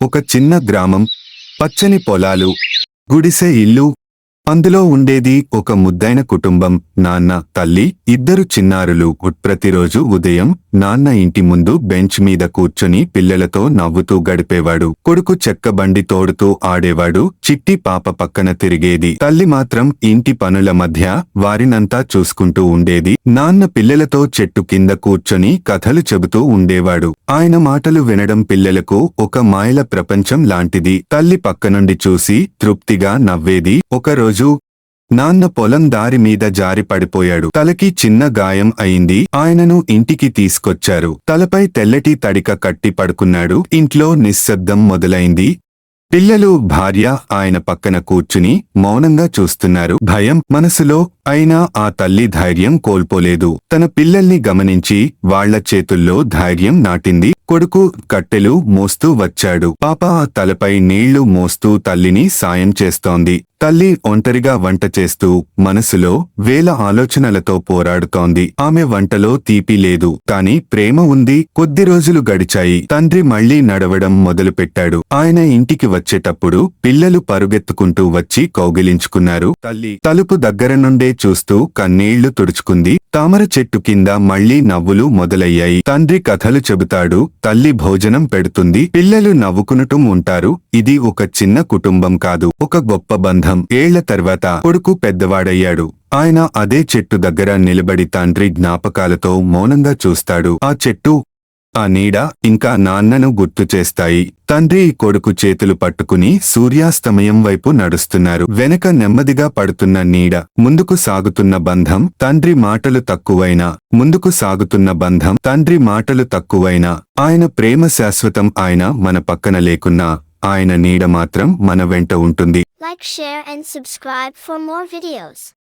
ఒక చిన్న గ్రామం, పచ్చని పొలాలు, గుడిసె ఇల్లు. అందులో ఉండేది ఒక ముద్దైన కుటుంబం. నాన్న, తల్లి, ఇద్దరు చిన్నారులు. ప్రతిరోజు ఉదయం నాన్న ఇంటి ముందు బెంచ్ మీద కూర్చొని పిల్లలతో నవ్వుతూ గడిపేవాడు. కొడుకు చెక్క బండి తోడుతూ ఆడేవాడు. చిట్టి పాప పక్కన తిరిగేది. తల్లి మాత్రం ఇంటి పనుల మధ్య వారినంతా చూసుకుంటూ ఉండేది. నాన్న పిల్లలతో చెట్టు కింద కూర్చొని కథలు చెబుతూ ఉండేవాడు. ఆయన మాటలు వినడం పిల్లలకు ఒక మాయల ప్రపంచం లాంటిది. తల్లి పక్కనుండి చూసి తృప్తిగా నవ్వేది. ఒకరోజు నాన్న పొలం దారి మీద జారి పడిపోయాడు. తలకి చిన్న గాయం అయింది. ఆయనను ఇంటికి తీసుకొచ్చారు. తలపై తెల్లటి తడిక కట్టి పడుకున్నాడు. ఇంట్లో నిశ్శబ్దం మొదలైంది. పిల్లలు, భార్య ఆయన పక్కన కూర్చుని మౌనంగా చూస్తున్నారు. భయం మనసులో. అయినా ఆ తల్లి ధైర్యం కోల్పోలేదు. తన పిల్లల్ని గమనించి వాళ్ల చేతుల్లో ధైర్యం నాటింది. కొడుకు కట్టెలు మోస్తూ వచ్చాడు. పాప తలపై నీళ్లు మోస్తూ తల్లిని సాయం చేస్తోంది. తల్లి ఒంటరిగా వంట చేస్తూ మనసులో వేల ఆలోచనలతో పోరాడుతోంది. ఆమె వంటలో తీపి లేదు, కాని ప్రేమ ఉంది. కొద్ది రోజులు గడిచాయి. తండ్రి మళ్లీ నడవడం మొదలుపెట్టాడు. ఆయన ఇంటికి వచ్చేటప్పుడు పిల్లలు పరుగెత్తుకుంటూ వచ్చి కౌగిలించుకున్నారు. తల్లి తలుపు దగ్గర నుండే చూస్తూ కన్నీళ్లు తుడుచుకుంది. తామర చెట్టు కింద మళ్లీ నవ్వులు మొదలయ్యాయి. తండ్రి కథలు చెబుతాడు, తల్లి భోజనం పెడుతుంది. పిల్లలు నవ్వుకునుటూ ఉంటారు. ఇది ఒక చిన్న కుటుంబం కాదు, ఒక గొప్ప బంధం. ఏళ్ల తర్వాత కొడుకు పెద్దవాడయ్యాడు. ఆయన అదే చెట్టు దగ్గర నిలబడి తండ్రి జ్ఞాపకాలతో మౌనంగా చూస్తాడు. ఆ చెట్టు, ఆ నీడ ఇంకా నాన్నను గుర్తు చేస్తాయి. తండ్రి కొడుకు చేతులు పట్టుకుని సూర్యాస్తమయం వైపు నడుస్తున్నారు. వెనక నెమ్మదిగా పడుతున్న నీడ. ముందుకు సాగుతున్న బంధం. తండ్రి మాటలు తక్కువైనా ముందుకు సాగుతున్న బంధం. తండ్రి మాటలు తక్కువైనా ఆయన ప్రేమ శాశ్వతం. ఆయన మన పక్కన లేకున్నా ఆయన నీడ మాత్రం మన వెంట ఉంటుంది. Like, share and subscribe for more videos.